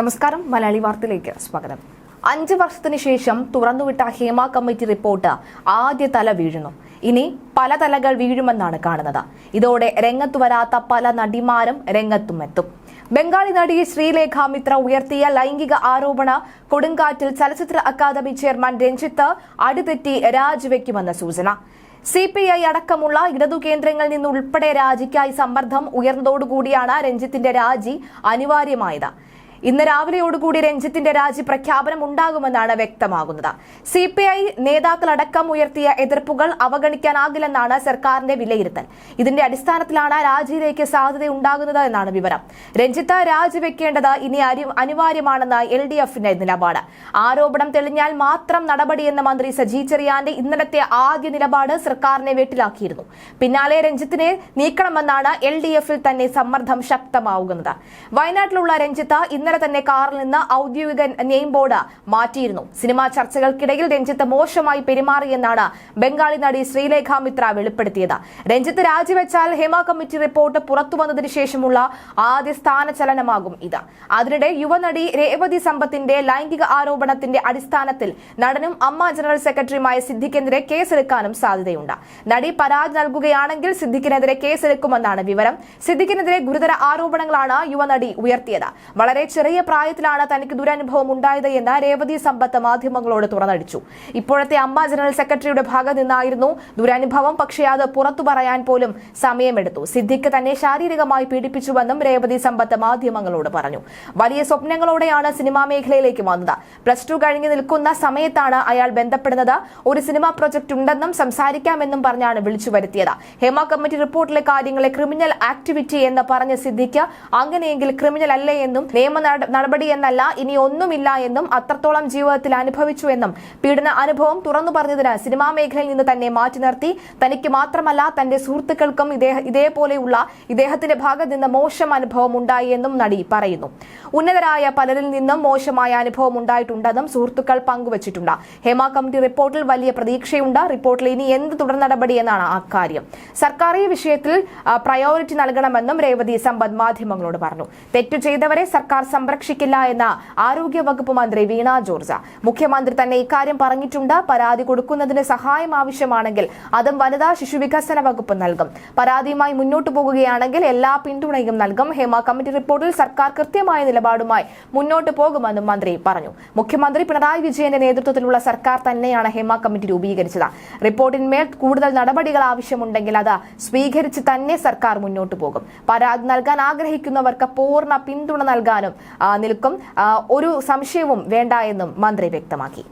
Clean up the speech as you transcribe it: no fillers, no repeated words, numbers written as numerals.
നമസ്കാരം. മലയാളി വാർത്തയിലേക്ക് സ്വാഗതം. 5 വർഷത്തിന് ശേഷം തുറന്നുവിട്ട ഹേമ കമ്മിറ്റി റിപ്പോർട്ട് ആദ്യ തല വീഴുന്നു. ഇനി പല തലകൾ വീഴുമെന്നാണ് കാണുന്നത്. ഇതോടെ രംഗത്തു വരാത്ത പല നടിമാരും രംഗത്തുമെത്തും. ബംഗാളി നടി ശ്രീലേഖ മിത്ര ഉയർത്തിയ ലൈംഗിക ആരോപണ കൊടുങ്കാറ്റിൽ ചലച്ചിത്ര അക്കാദമി ചെയർമാൻ രഞ്ജിത്ത് അടിതെറ്റി രാജിവെക്കുമെന്ന സൂചന. CPI അടക്കമുള്ള ഇടതു കേന്ദ്രങ്ങളിൽ നിന്നുൾപ്പെടെ രാജിക്കായി സമ്മർദ്ദം ഉയർന്നതോടുകൂടിയാണ് രഞ്ജിത്തിന്റെ രാജി അനിവാര്യമായത്. ഇന്ന് രാവിലെയോടുകൂടി രഞ്ജിത്തിന്റെ രാജി പ്രഖ്യാപനം ഉണ്ടാകുമെന്നാണ് വ്യക്തമാകുന്നത്. CPI നേതാക്കളടക്കം ഉയർത്തിയ എതിർപ്പുകൾ അവഗണിക്കാനാകില്ലെന്നാണ് സർക്കാരിന്റെ വിലയിരുത്തൽ. ഇതിന്റെ അടിസ്ഥാനത്തിലാണ് രാജിയിലേക്ക് സാധ്യതയുണ്ടാകുന്നത് എന്നാണ് വിവരം. രഞ്ജിത്ത് രാജിവെക്കേണ്ടത് ഇനി അനിവാര്യമാണെന്ന് LDFന്റെ നിലപാട്. ആരോപണം തെളിഞ്ഞാൽ മാത്രം നടപടിയെന്ന മന്ത്രി സജി ചെറിയാന്റെ ഇന്നലത്തെ ആദ്യ നിലപാട് സർക്കാരിനെ വെട്ടിലാക്കിയിരുന്നു. പിന്നാലെ രഞ്ജിത്തിനെ നീക്കണമെന്നാണ് LDFിൽ തന്നെ സമ്മർദ്ദം ശക്തമാകുന്നത്. വയനാട്ടിലുള്ള രഞ്ജിത്ത് ഇന്നലെ തന്നെ കാറിൽ നിന്ന് ഔദ്യോഗിക നെയിം ബോർഡ് മാറ്റിയിരുന്നു. സിനിമാ ചർച്ചകൾക്കിടയിൽ രഞ്ജിത്ത് മോശമായി പെരുമാറിയെന്നാണ് ബംഗാളി നടി ശ്രീലേഖ മിത്ര വെളിപ്പെടുത്തിയത്. രഞ്ജിത്ത് രാജിവെച്ചാൽ ഹേമ കമ്മിറ്റി റിപ്പോർട്ട് പുറത്തുവന്നതിന് ശേഷമുള്ള ആദ്യ സ്ഥാനചലനമാകും ഇത്. അതിനിടെ യുവനടി രേവതി സമ്പത്തിന്റെ ലൈംഗിക ആരോപണത്തിന്റെ അടിസ്ഥാനത്തിൽ നടനും അമ്മ ജനറൽ സെക്രട്ടറിയുമായ സിദ്ദിഖിനെതിരെ കേസെടുക്കാനും സാധ്യതയുണ്ട്. നടി പരാതി നൽകുകയാണെങ്കിൽ സിദ്ദിഖിനെതിരെ കേസെടുക്കുമെന്നാണ് വിവരം. സിദ്ദിഖിനെതിരെ ഗുരുതര ആരോപണങ്ങളാണ് യുവനടി ഉയർത്തിയത്. വളരെ ചെറിയ പ്രായത്തിലാണ് തനിക്ക് ദുരനുഭവം ഉണ്ടായത് എന്ന് രേവതി സമ്പത്ത് മാധ്യമങ്ങളോട് തുറന്നടിച്ചു. ഇപ്പോഴത്തെ അമ്മ ജനറൽ സെക്രട്ടറിയുടെ ഭാഗത്ത് നിന്നായിരുന്നു ദുരനുഭവം. പക്ഷേ അത് പുറത്തു പറയാൻ പോലും സമയമെടുത്തു. സിദ്ദിഖ് തന്നെ ശാരീരികമായി പീഡിപ്പിച്ചുവെന്നും രേവതി സമ്പത്ത് മാധ്യമങ്ങളോട് പറഞ്ഞു. വലിയ സ്വപ്നങ്ങളോടെയാണ് സിനിമാ മേഖലയിലേക്ക് വന്നത്. +2 കഴിഞ്ഞ് നിൽക്കുന്ന സമയത്താണ് അയാൾ ബന്ധപ്പെടുന്നത്. ഒരു സിനിമാ പ്രൊജക്ട് ഉണ്ടെന്നും സംസാരിക്കാമെന്നും പറഞ്ഞാണ് വിളിച്ചു വരുത്തിയത്. ഹേമ കമ്മിറ്റി റിപ്പോർട്ടിലെ കാര്യങ്ങളെ ക്രിമിനൽ ആക്ടിവിറ്റി എന്ന് പറഞ്ഞ സിദ്ദിഖ് അങ്ങനെയെങ്കിൽ ക്രിമിനൽ അല്ലേ എന്നും നിയമ നടപടി എന്നല്ല ഇനി ഒന്നുമില്ല എന്നും അത്രത്തോളം ജീവിതത്തിൽ അനുഭവിച്ചു എന്നും പീഡന അനുഭവം തുറന്നു പറഞ്ഞതിന് സിനിമാ മേഖലയിൽ നിന്ന് തന്നെ മാറ്റി നിർത്തി. തനിക്ക് മാത്രമല്ല തന്റെ സുഹൃത്തുക്കൾക്കും ഇതേപോലെയുള്ള ഇദ്ദേഹത്തിന്റെ ഭാഗത്ത് നിന്ന് മോശം അനുഭവം ഉണ്ടായി എന്നും നടി പറയുന്നു. ഉന്നതരായ പലരിൽ നിന്നും മോശമായ അനുഭവം ഉണ്ടായിട്ടുണ്ടെന്നും സുഹൃത്തുക്കൾ പങ്കുവച്ചിട്ടുണ്ട്. ഹേമ കമ്മിറ്റി റിപ്പോർട്ടിൽ വലിയ പ്രതീക്ഷയുണ്ട്. റിപ്പോർട്ടിൽ ഇനി എന്ത് തുടർ നടപടി എന്നാണ് അക്കാര്യം. സർക്കാർ ഈ വിഷയത്തിൽ പ്രയോറിറ്റി നൽകണമെന്നും രേവതി സമ്പത്ത് മാധ്യമങ്ങളോട് പറഞ്ഞു. തെറ്റു ചെയ്തവരെ സർക്കാർ സംരക്ഷിക്കില്ല എന്ന ആരോഗ്യ വകുപ്പ് മന്ത്രി വീണ ജോർജ്. മുഖ്യമന്ത്രി തന്നെ ഇക്കാര്യം പറഞ്ഞിട്ടുണ്ട്. പരാതി കൊടുക്കുന്നതിന് സഹായം ആവശ്യമാണെങ്കിൽ അതും വനിതാ ശിശു വികസന വകുപ്പ് നൽകും. പരാതിയുമായി മുന്നോട്ടു പോകുകയാണെങ്കിൽ എല്ലാ പിന്തുണയും നൽകും. ഹേമ കമ്മിറ്റി റിപ്പോർട്ടിൽ സർക്കാർ കൃത്യമായ നിലപാടുമായി മുന്നോട്ടു പോകുമെന്നും മന്ത്രി പറഞ്ഞു. മുഖ്യമന്ത്രി പിണറായി വിജയന്റെ നേതൃത്വത്തിലുള്ള സർക്കാർ തന്നെയാണ് ഹേമ കമ്മിറ്റി രൂപീകരിച്ചത്. റിപ്പോർട്ടിന്മേൽ കൂടുതൽ നടപടികൾ ആവശ്യമുണ്ടെങ്കിൽ അത് സ്വീകരിച്ച് തന്നെ സർക്കാർ മുന്നോട്ടു പോകും. പരാതി നൽകാൻ ആഗ്രഹിക്കുന്നവർക്ക് പൂർണ്ണ പിന്തുണ നൽകാനും നിൽക്കും. ഒരു സംശയവും വേണ്ട എന്നും മന്ത്രി വ്യക്തമാക്കി.